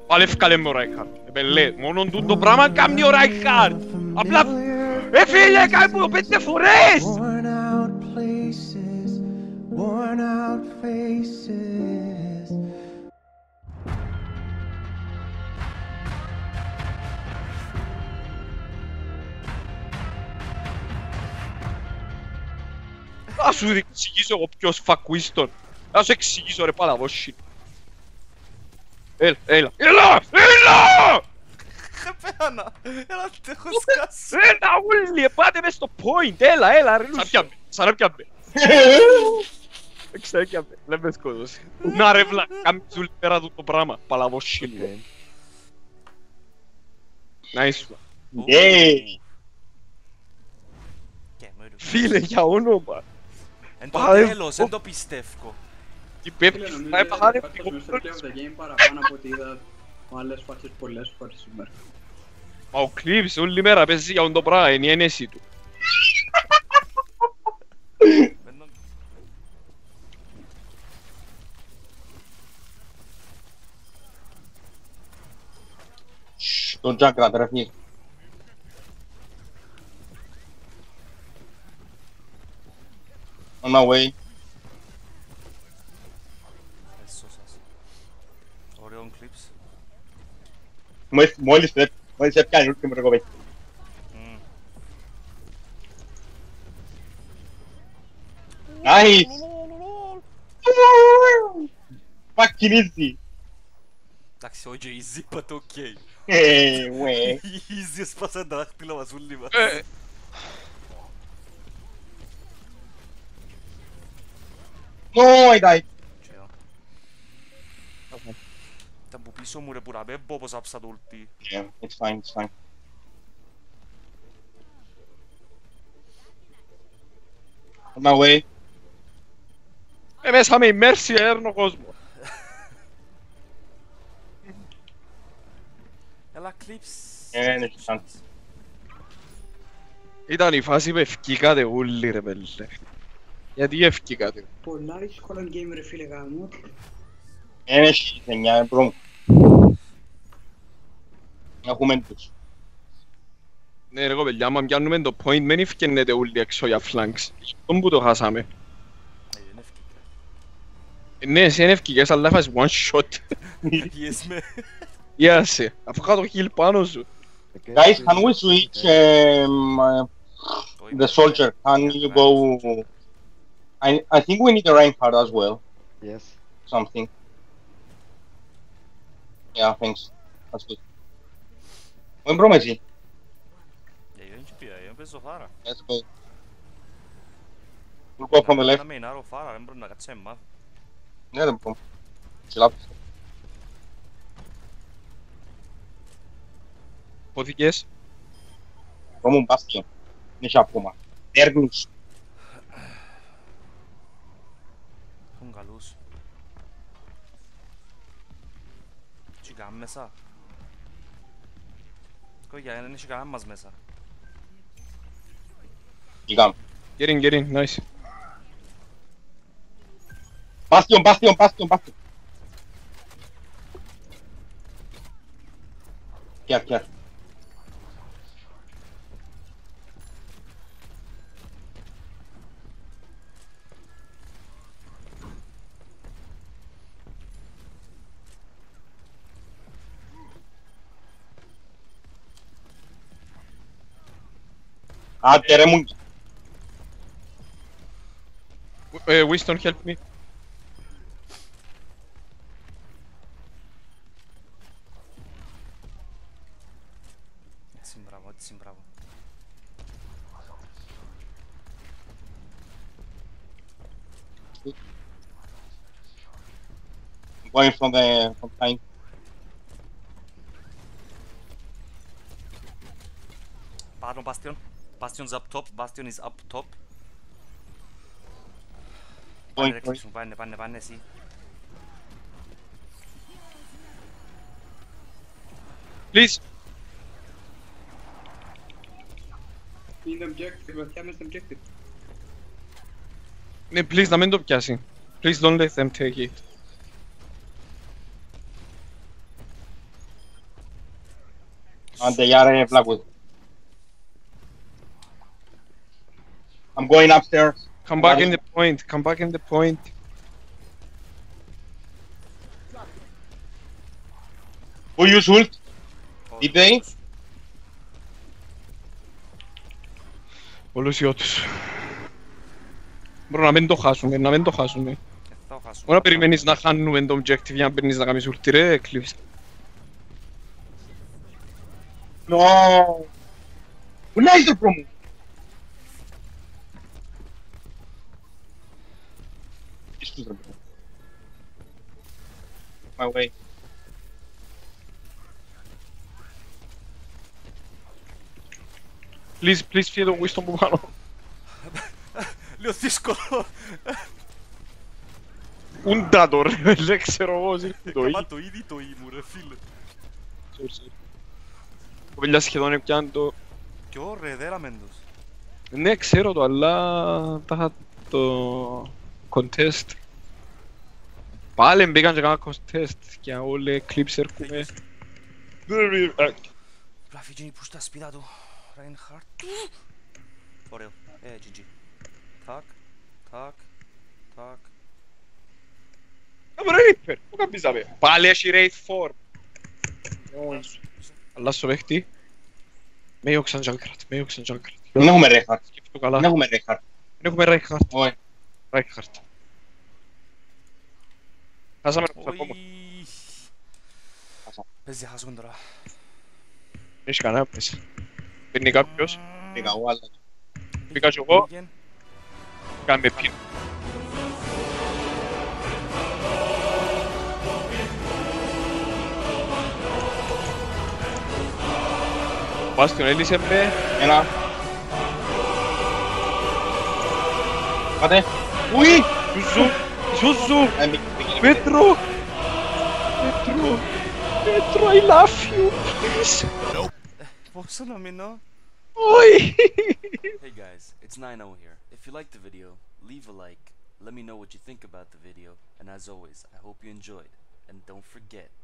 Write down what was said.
Πάλι ευκάλε με ο Ράικχαρτ. Πελέ, μόνον του το πράγμα κάνει ο Ράικχαρτ. Απλά... φίλε, κάνει μου το 5 φορές! Worn out faces. Θα σου εξηγήσω εγώ ποιος φακουίστον. Θα σου εξηγήσω ρε παλαβόσι. Έλα, έλα, έλα, έλα! Πέρανα, έλα te έχω σκάσει. Έλα όλοι, πάτε μες στο point, έλα, έλα ρε λούσου. Σαν να πιάμε. Εξέκιαμε, δεν με σκότωσε. Να ρε βλά, κάμεις όλη πέρα του το πράγμα, παλαβόσι. Nice one. Φίλε, για όνομα. Εν το τέλος, δεν το πιστεύω. Τι πέφτει, θα έπαθανε Πάτας μες στο play of the game παραπάνω από ότι είδα άλλες φάσεις πολλές φορές σήμερα. Μα ο Clips όλη μέρα παίζει για το πράγμα, είναι η ένεση του. Τον Τζάκρα, τρέφει. On my way. Έσωσας. Ωραίον Clips. Μόλις έπιανε ούτε με ρεκοβέ. Nice! Fucking easy! Εντάξει, όχι easy, but ok. Ουε. Easy έσπασαν τα δάχτυλα μας ούλοι μας. No, I died. Ήταν που πίσω μου ρε που να πέμπω όπως άψα το ουλτί. Yeah, it's fine, it's fine. On my way. Μέσα με η Mercy έρνω κόσμο. Έλα Clips. Είναι σαν. Ήταν η φάση που ευκήκατε όλοι ρε πέλε. Γιατί ευκήκατε. Πολλά δύσκολα game ρε φίλε γάμο. Είναι γενιά, μπρο. Έχουμε τους. Ναι ρε κοπελιά, άμα πιάνουμε το point μεν ευκαινέτε όλοι έξω για flanks. Τον που το χάσαμε. Δεν ευκήκα. Ναι, εσύ είναι ευκήκες αλλά έφασες one shot. Yes με. Γιάσε, αφού κάτω kill πάνω σου. Guys, can we switch the soldier? Can you go? I think we need a Reinhardt as well. Yes. Something. Yeah, thanks. That's good. When bro, Messi? Δεν πήρα, δεν παίζω φάρα. Let's go. We'll go from the left. Να με inάρω φάρα, δεν μπορώ να κάτσε εμά. Ναι, δεν μπορώ. Chill up. Πόθηκες. Como un bastion. Είναι και ακόμα. Τέρνους. Έχουν καλούς. Τι κάνουν μέσα. Κόγια, δεν έχει κανένα μας μέσα. Γιγάμ. Get in, nice. Bastion, bastion, bastion, bastion. Care. Άντε ρε μου. Winston, help me. Έτσι μπράβο. Going from time. Πάνω Bastion. Bastion's up top. Bastion is up top. Πάνε ρε κλείσουν, πάνε εσύ. Please. Είναι objective, βαθιά μες στο objective. Ναι, please να μην το πιάσει. Please don't let them take it. And they are Blackwood. I'm going upstairs. Come back in the point. Come back in the point. Who used ult? Did they? Όλους οι ότους. Μπορώ να μην το χάσουμε, να μην το χάσουμε. Θα χάσουμε. Μπορεί να περιμένεις να χάνουμε το objective για να παίρνεις να κάνεις ulti ρε, Eclipse. No. Πού είναι το πρόμο? My way. Please φύγε το Wisdom που πάνω. Λίγο δύσκολο. Ούντα το ρε, δεν ξέρω εγώ, το Καμά το ήδη το ήμου ρε φίλε. Ο Βελιάς σχεδόν έπιαν το... Κι ωραία, δέραμεντος. Ναι, ξέρω το, αλλά τα το contest. Πάλι μπήκαν και κάνα contest και όλοι Eclipse έρχομαι. Πλαφή που στα σπίτα του. Reinhardt. Ωραίο. GG. Τάκ. Τάκ. Τάκ. Άμα ρε Reaper, πού καμπίζαμε. Πάλι έχει Wraith 4. Αλλάσω παίχτη. Με ιόξαν Junkrat, με ιόξαν Junkrat. Δεν έχουμε Reinhardt. Σκέφτω καλά. Δεν έχουμε Reinhardt. Δεν έχουμε Reinhardt. Όχι. Reinhardt. Χάσαμε το ακόμα. Πες διαχάσουμε τώρα. Έχει κανένα πες. Παίρνει κάποιος. Πήγα εγώ, αλλά... Πήγα κι εγώ. Κάμε πιν. Μπάστιον έλυσε με. Ένα. Πάτε. Ουι! Ζουζου! Πέτρο! Πέτρο! Πέτρο, I love you! Please! Πόσο να μείνω. Όχι! Hey guys, it's Nino here. If you liked the video, leave a like. Let me know what you think about the video. And as always, I hope you enjoyed. And don't forget...